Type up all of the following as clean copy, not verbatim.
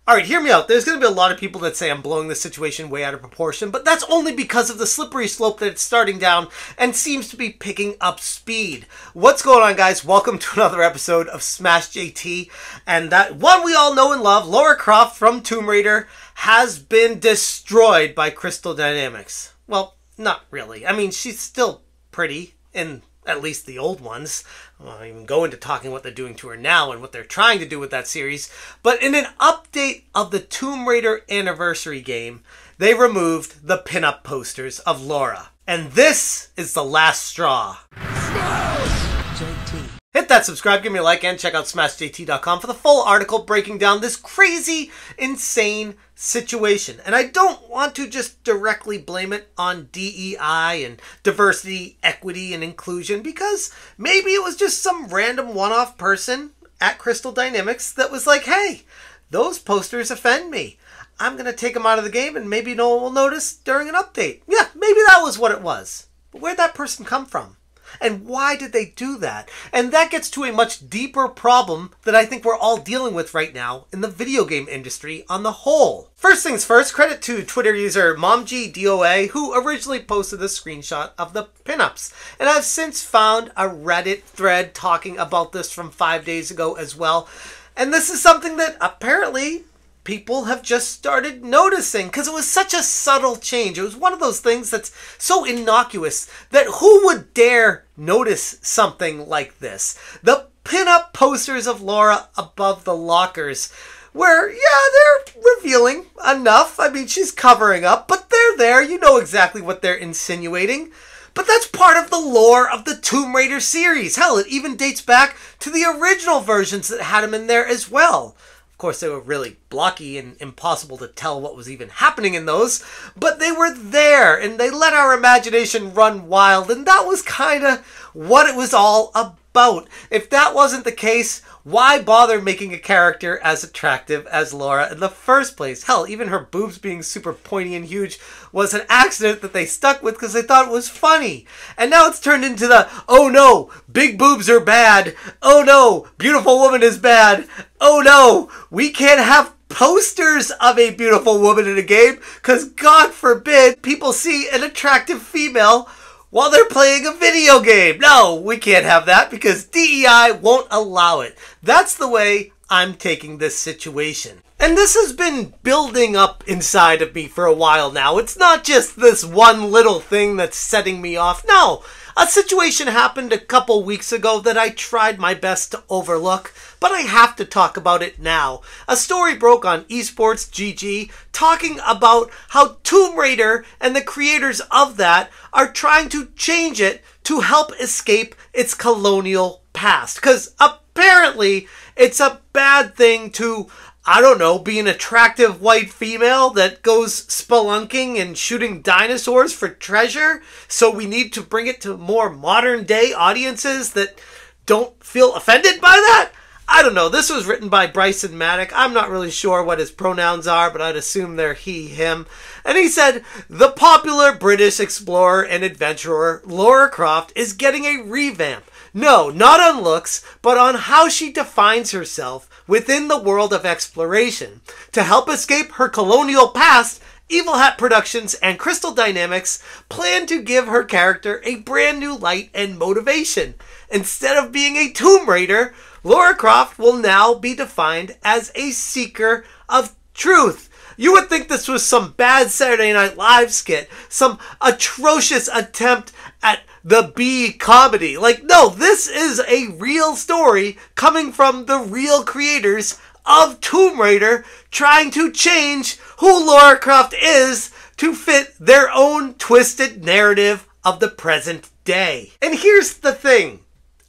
Alright, hear me out. There's going to be a lot of people that say I'm blowing this situation way out of proportion, but that's only because of the slippery slope that it's starting down and seems to be picking up speed. What's going on, guys? Welcome to another episode of Smash JT, and that one we all know and love, Lara Croft from Tomb Raider, has been destroyed by Crystal Dynamics. Well, not really. I mean, she's still pretty in at least the old ones. I won't even go into talking what they're doing to her now and what they're trying to do with that series. But in an update of the Tomb Raider anniversary game, they removed the pinup posters of Lara. And this is the last straw. JT. Hit that subscribe, give me a like, and check out SmashJT.com for the full article breaking down this crazy, insane situation. And I don't want to just directly blame it on DEI and diversity, equity, and inclusion, because maybe it was just some random one-off person at Crystal Dynamics that was like, hey, those posters offend me. I'm going to take them out of the game and maybe no one will notice during an update. Yeah, maybe that was what it was. But where'd that person come from? And why did they do that? And that gets to a much deeper problem that I think we're all dealing with right now in the video game industry on the whole. First things first, credit to Twitter user MomGDOA, who originally posted this screenshot of the pinups. And I've since found a Reddit thread talking about this from 5 days ago as well. And this is something that apparently people have just started noticing, because it was such a subtle change. It was one of those things that's so innocuous that who would dare notice something like this? The pinup posters of Lara above the lockers, where, yeah, they're revealing enough. I mean, she's covering up, but they're there. You know exactly what they're insinuating. But that's part of the lore of the Tomb Raider series. Hell, it even dates back to the original versions that had them in there as well. Of course, they were really blocky and impossible to tell what was even happening in those, but they were there, and they let our imagination run wild, and that was kind of what it was all about. If that wasn't the case, why bother making a character as attractive as Lara in the first place? Hell, even her boobs being super pointy and huge was an accident that they stuck with because they thought it was funny. And now it's turned into the, oh no, big boobs are bad. Oh no, beautiful woman is bad. Oh no, we can't have posters of a beautiful woman in a game because God forbid people see an attractive female while they're playing a video game. No, we can't have that because DEI won't allow it. That's the way I'm taking this situation. And this has been building up inside of me for a while now. It's not just this one little thing that's setting me off. No, a situation happened a couple weeks ago that I tried my best to overlook, but I have to talk about it now. A story broke on Esports GG talking about how Tomb Raider and the creators of that are trying to change it to help escape its colonial past. Because apparently it's a bad thing to, I don't know, be an attractive white female that goes spelunking and shooting dinosaurs for treasure. So we need to bring it to more modern day audiences that don't feel offended by that. I don't know. This was written by Bryson Maddock. I'm not really sure what his pronouns are, but I'd assume they're he, him. And he said, the popular British explorer and adventurer Lara Croft is getting a revamp. No, not on looks, but on how she defines herself within the world of exploration. To help escape her colonial past, Evil Hat Productions and Crystal Dynamics plan to give her character a brand new light and motivation. Instead of being a Tomb Raider, Lara Croft will now be defined as a seeker of truth. You would think this was some bad Saturday Night Live skit, some atrocious attempt at the B comedy. Like, no, this is a real story coming from the real creators of Tomb Raider trying to change who Lara Croft is to fit their own twisted narrative of the present day. And here's the thing.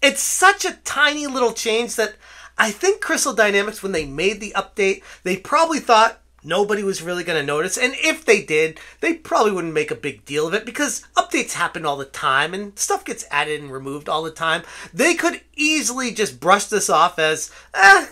It's such a tiny little change that I think Crystal Dynamics, when they made the update, they probably thought nobody was really going to notice. And if they did, they probably wouldn't make a big deal of it because updates happen all the time and stuff gets added and removed all the time. They could easily just brush this off as,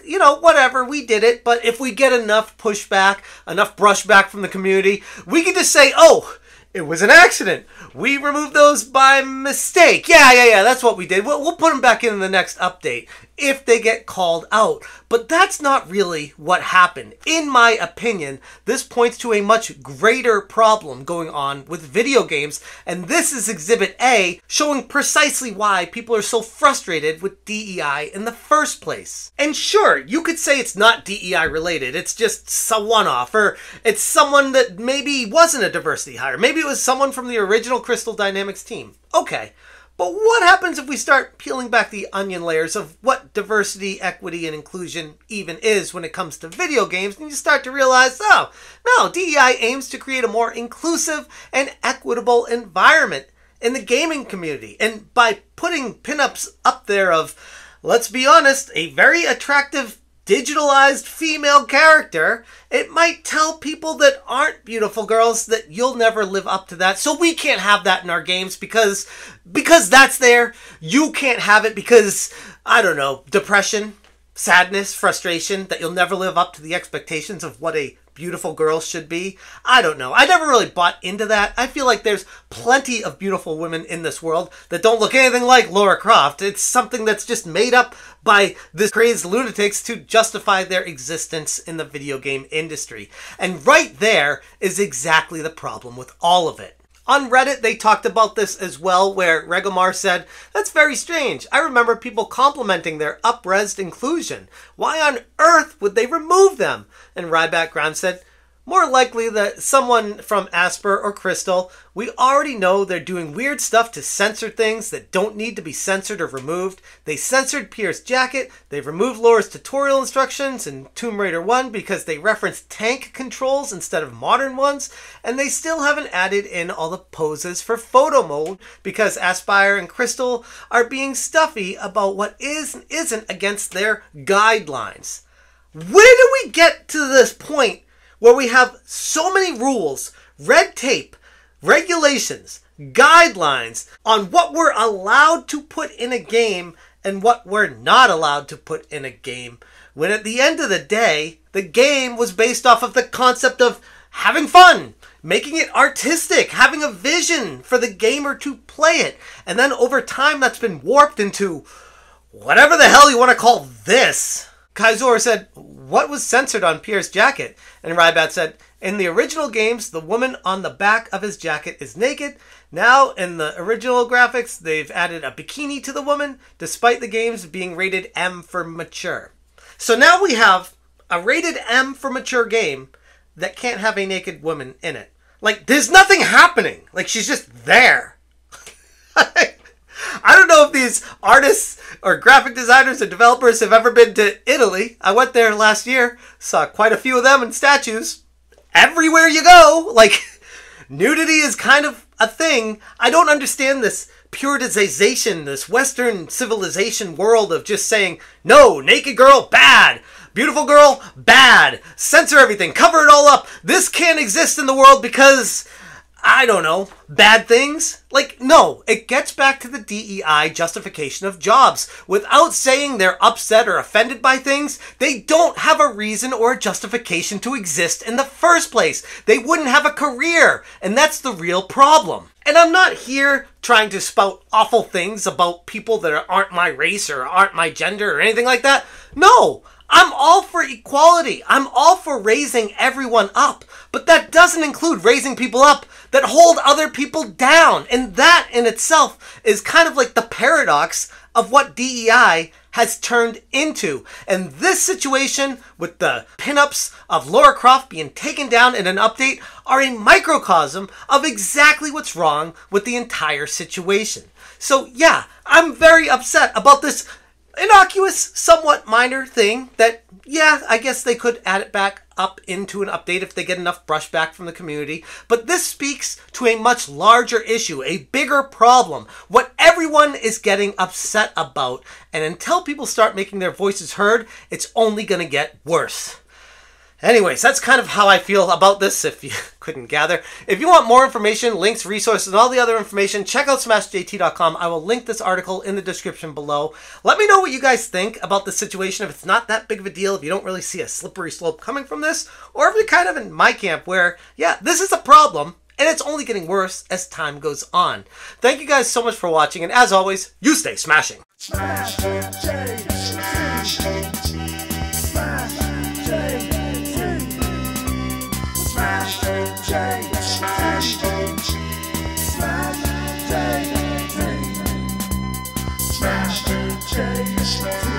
you know, whatever, we did it. But if we get enough pushback, enough brushback from the community, we can just say, oh, it was an accident. We removed those by mistake. Yeah, that's what we did. We'll put them back in the next update. if they get called out. But that's not really what happened. In my opinion, this points to a much greater problem going on with video games, and this is Exhibit A, showing precisely why people are so frustrated with DEI in the first place. And sure, you could say it's not DEI related, it's just a one-off, or it's someone that maybe wasn't a diversity hire, maybe it was someone from the original Crystal Dynamics team. Okay. But what happens if we start peeling back the onion layers of what diversity, equity, and inclusion even is when it comes to video games, and you start to realize, oh, no, DEI aims to create a more inclusive and equitable environment in the gaming community. And by putting pinups up there of, let's be honest, a very attractive digitalized female character, it might tell people that aren't beautiful girls that you'll never live up to that. So we can't have that in our games because that's there. You can't have it because, I don't know, depression, sadness, frustration, that you'll never live up to the expectations of what a beautiful girl should be. I don't know. I never really bought into that. I feel like there's plenty of beautiful women in this world that don't look anything like Lara Croft. It's something that's just made up by this crazed lunatics to justify their existence in the video game industry. And right there is exactly the problem with all of it. On Reddit, they talked about this as well, where Regomar said, "That's very strange. I remember people complimenting their up-resed inclusion. Why on earth would they remove them?" And Ryback Ground said, "More likely that someone from Asper or Crystal, we already know they're doing weird stuff to censor things that don't need to be censored or removed. They censored Pierre's jacket, they've removed Laura's tutorial instructions in Tomb Raider 1 because they referenced tank controls instead of modern ones, and they still haven't added in all the poses for photo mode because Aspire and Crystal are being stuffy about what is and isn't against their guidelines." Where do we get to this point where we have so many rules, red tape, regulations, guidelines on what we're allowed to put in a game and what we're not allowed to put in a game, when at the end of the day, the game was based off of the concept of having fun, making it artistic, having a vision for the gamer to play it. And then over time, that's been warped into whatever the hell you want to call this. Kaizor said, "What was censored on Pierre's jacket?" And Rybat said, "In the original games, the woman on the back of his jacket is naked. Now, in the original graphics, they've added a bikini to the woman, despite the games being rated M for mature." So now we have a rated M for mature game that can't have a naked woman in it. Like, there's nothing happening. Like, she's just there. I don't know if these artists or graphic designers or developers have ever been to Italy. I went there last year, saw quite a few of them in statues. Everywhere you go, like, nudity is kind of a thing. I don't understand this puritization, this Western civilization world of just saying, no, naked girl, bad. Beautiful girl, bad. Censor everything, cover it all up. This can't exist in the world because, I don't know, bad things? Like, no, it gets back to the DEI justification of jobs. Without saying they're upset or offended by things, they don't have a reason or a justification to exist in the first place. They wouldn't have a career, and that's the real problem. And I'm not here trying to spout awful things about people that aren't my race or aren't my gender or anything like that. No, I'm all for equality. I'm all for raising everyone up. But that doesn't include raising people up that hold other people down. And that in itself is kind of like the paradox of what DEI has turned into. And this situation with the pinups of Lara Croft being taken down in an update are a microcosm of exactly what's wrong with the entire situation. So yeah, I'm very upset about this innocuous, somewhat minor thing that, yeah, I guess they could add it back up into an update if they get enough brushback from the community. But this speaks to a much larger issue, a bigger problem, what everyone is getting upset about. And until people start making their voices heard, it's only going to get worse. Anyways, that's kind of how I feel about this, if you couldn't gather. If you want more information, links, resources, and all the other information, check out smashjt.com. I will link this article in the description below. Let me know what you guys think about the situation, if it's not that big of a deal, if you don't really see a slippery slope coming from this, or if you're kind of in my camp where, yeah, this is a problem, and it's only getting worse as time goes on. Thank you guys so much for watching, and as always, you stay smashing. Smash J. Peace.